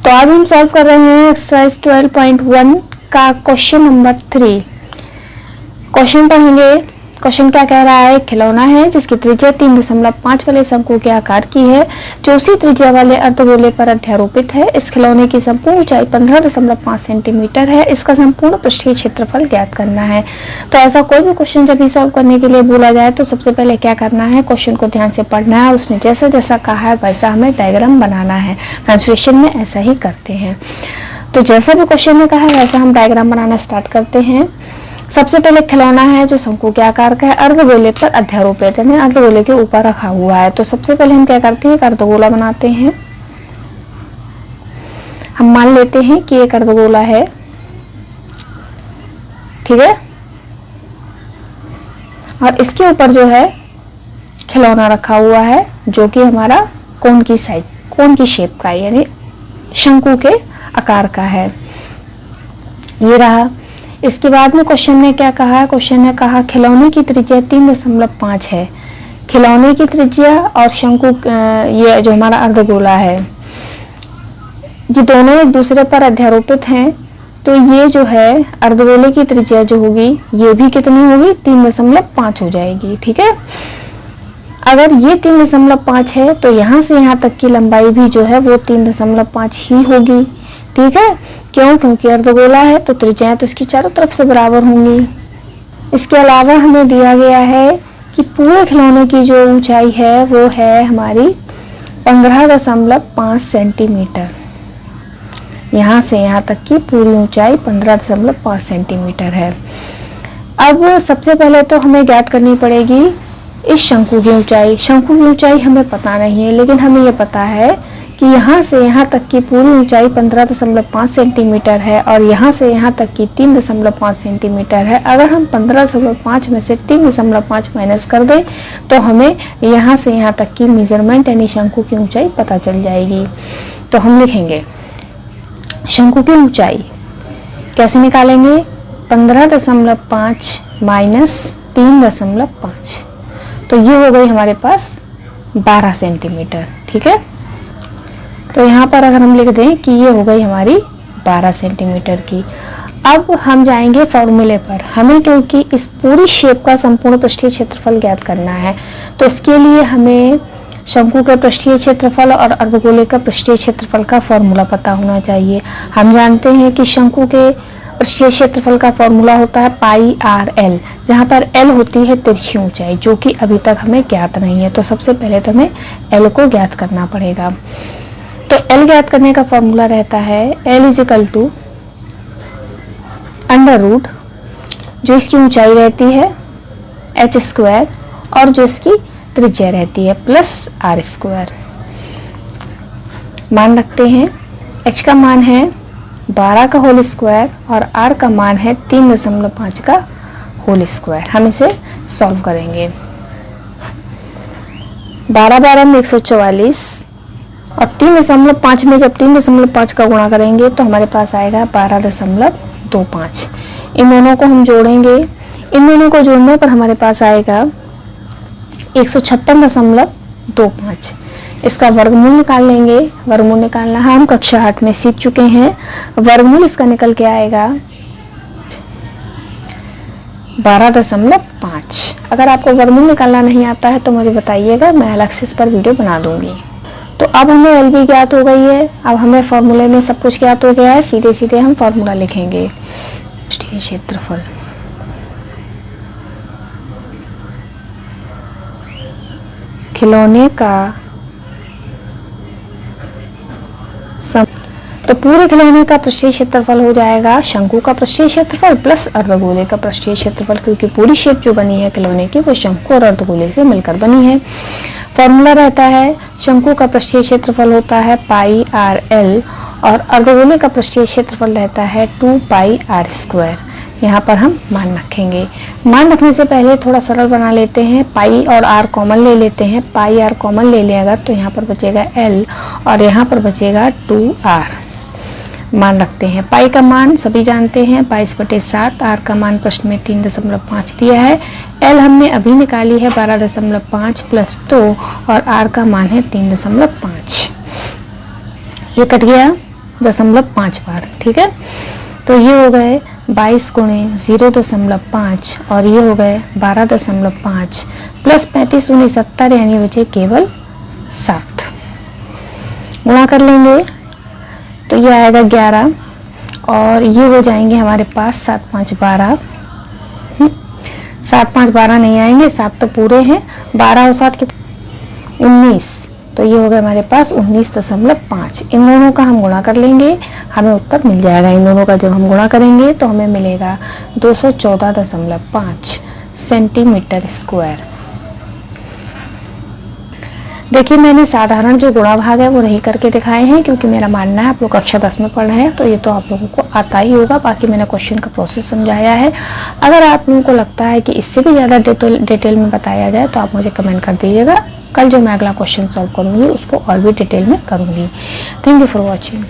तो आज हम सॉल्व कर रहे हैं एक्सरसाइज 12.1 का क्वेश्चन नंबर 3। क्वेश्चन पढ़ेंगे। क्वेश्चन क्या कह रहा है, खिलौना है जिसकी त्रिज्या 3.5 वाले शंकु के आकार की है जो उसी त्रिज्या वाले अर्धगोले पर अध्यारोपित है। इस खिलौने की संपूर्ण ऊंचाई 15.5 सेंटीमीटर है। इसका संपूर्ण पृष्ठीय क्षेत्रफल ज्ञात करना है। तो ऐसा कोई भी क्वेश्चन जब भी सॉल्व करने के लिए बोला जाए तो सबसे पहले क्या करना है, क्वेश्चन को ध्यान से पढ़ना है। उसने जैसा जैसा कहा है वैसा हमें डायग्राम बनाना है। ट्रांसलेशन में ऐसा ही करते हैं। तो जैसा भी क्वेश्चन में कहा है वैसा हम डायग्राम बनाना स्टार्ट करते हैं। सबसे पहले खिलौना है जो शंकु के आकार का है, अर्धगोले पर अध्यारोपित है, अर्धगोले के ऊपर रखा हुआ है। तो सबसे पहले हम क्या करते हैं, एक अर्धगोला बनाते हैं। हम मान लेते हैं कि एक अर्धगोला है, ठीक है, और इसके ऊपर जो है खिलौना रखा हुआ है जो कि हमारा कोन की साइज, कोन की शेप का यानी शंकु के आकार का है। ये रहा। इसके बाद में क्वेश्चन ने क्या कहा है, क्वेश्चन ने कहा खिलौने की त्रिज्या 3.5 है। खिलौने की त्रिज्या और शंकु, ये जो हमारा अर्धगोला है, ये दोनों एक दूसरे पर अध्यारोपित हैं। तो ये जो है अर्धगोले की त्रिज्या जो होगी ये भी कितनी होगी, 3.5 हो जाएगी। ठीक है, अगर ये 3.5 है तो यहाँ से यहाँ तक की लंबाई भी जो है वो 3.5 ही होगी। ठीक है, क्यों? क्योंकि अर्धगोला है तो त्रिज्याएं तो इसकी चारों तरफ से बराबर होंगी। इसके अलावा हमें दिया गया है कि पूरे खिलौने की जो ऊंचाई है वो है हमारी 15.5 सेंटीमीटर। यहाँ से यहाँ तक की पूरी ऊंचाई 15.5 सेंटीमीटर है। अब सबसे पहले तो हमें ज्ञात करनी पड़ेगी इस शंकु की ऊंचाई। शंकु की ऊंचाई हमें पता नहीं है, लेकिन हमें यह पता है कि यहाँ से यहाँ तक की पूरी ऊंचाई 15.5 सेंटीमीटर है और यहाँ से यहाँ तक की 3.5 सेंटीमीटर है। अगर हम 15.5 में से 3.5 माइनस कर दें तो हमें यहाँ से यहाँ तक की मेजरमेंट यानी शंकु की ऊंचाई पता चल जाएगी। तो हम लिखेंगे शंकु की ऊंचाई कैसे निकालेंगे, 15.5 माइनस 3.5, तो ये हो गई हमारे पास 12 सेंटीमीटर। ठीक है, तो यहाँ पर अगर हम लिख दें कि ये हो गई हमारी 12 सेंटीमीटर की। अब हम जाएंगे फॉर्मूले पर। हमें क्योंकि इस पूरी शेप का संपूर्ण पृष्ठीय क्षेत्रफल ज्ञात करना है तो इसके लिए हमें शंकु के पृष्ठीय क्षेत्रफल और अर्धगोले का पृष्ठीय क्षेत्रफल का फॉर्मूला पता होना चाहिए। हम जानते हैं कि शंकु के पृष्ठीय क्षेत्रफल का फॉर्मूला होता है पाई आर एल, जहाँ पर एल होती है तिरछी ऊंचाई जो कि अभी तक हमें ज्ञात नहीं है। तो सबसे पहले तो हमें एल को ज्ञात करना पड़ेगा। तो एल ज्ञात करने का फॉर्मूला रहता है L is equal to under root जो इसकी ऊंचाई रहती है एच स्क्वायर और जो इसकी त्रिज्या रहती है प्लस आर स्क्वायर। मान रखते हैं एच का मान है 12 का होल स्क्वायर और आर का मान है 3.5 का होल स्क्वायर। हम इसे सॉल्व करेंगे। 12 में 144 और 3.5 में जब 3.5 का गुणा करेंगे तो हमारे पास आएगा 12.25। इन दोनों को हम जोड़ेंगे। इन दोनों को जोड़ने पर हमारे पास आएगा 156.25। इसका वर्गमूल निकाल लेंगे। वर्गमूल निकालना हम कक्षा 8 में सीख चुके हैं। वर्गमूल इसका निकल के आएगा 12.5। अगर आपको वर्गमूल निकालना नहीं आता है तो मुझे बताइएगा, मैं अलग से इस पर वीडियो बना दूंगी। तो अब हमें एल भी ज्ञात हो गई है। अब हमें फॉर्मूले में सब कुछ ज्ञात हो गया है। सीधे सीधे हम फॉर्मूला लिखेंगे। पृष्ठीय क्षेत्रफल खिलौने का तो पूरे खिलौने का पृष्ठीय क्षेत्रफल हो जाएगा शंकु का पृष्ठीय क्षेत्रफल प्लस अर्धगोले का पृष्ठीय क्षेत्रफल, क्योंकि पूरी शेप जो बनी है खिलौने की वो शंकु और अर्धगोले से मिलकर बनी है। फॉर्मूला रहता है शंकु का पृष्ठीय क्षेत्रफल होता है पाई आर एल और अर्धगोले का पृष्ठीय क्षेत्रफल रहता है 2 पाई आर स्क्वायर। यहाँ पर हम मान रखेंगे। मान रखने से पहले थोड़ा सरल बना लेते हैं। पाई और आर कॉमन ले लेते हैं। पाई आर कॉमन ले लें अगर तो यहाँ पर बचेगा एल और यहाँ पर बचेगा 2r। मान रखते हैं। पाई का मान सभी जानते हैं 22/7। आर का मान प्रश्न में 3.5 दिया है। एल हमने अभी निकाली है 12.5 प्लस 2 और आर का मान है 3.5। ये कट गया, 0.5 बार। ठीक है, तो ये हो गए 22 गुणे 0.5 और ये हो गए 12.5 प्लस 35 दूनी 70 यानी बचे केवल 7। गुणा कर लेंगे तो ये आएगा 11 और ये हो जाएंगे हमारे पास 7 5 12। 7 5 12 नहीं आएंगे, 7 तो पूरे हैं, 12 और 7 कितने 19, तो ये हो गया हमारे पास 19.5। इन दोनों का हम गुणा कर लेंगे, हमें उत्तर मिल जाएगा। इन दोनों का जब हम गुणा करेंगे तो हमें मिलेगा 214.5 सेंटीमीटर स्क्वायर। देखिए मैंने साधारण जो गुणा भाग है वो नहीं करके दिखाए हैं, क्योंकि मेरा मानना है आप लोग कक्षा 10 में पढ़ रहे हैं तो ये तो आप लोगों को आता ही होगा। बाकी मैंने क्वेश्चन का प्रोसेस समझाया है। अगर आप लोगों को लगता है कि इससे भी ज़्यादा डिटेल में बताया जाए तो आप मुझे कमेंट कर दीजिएगा। कल जो मैं अगला क्वेश्चन सॉल्व करूँगी उसको और भी डिटेल में करूँगी। Thank you for watching.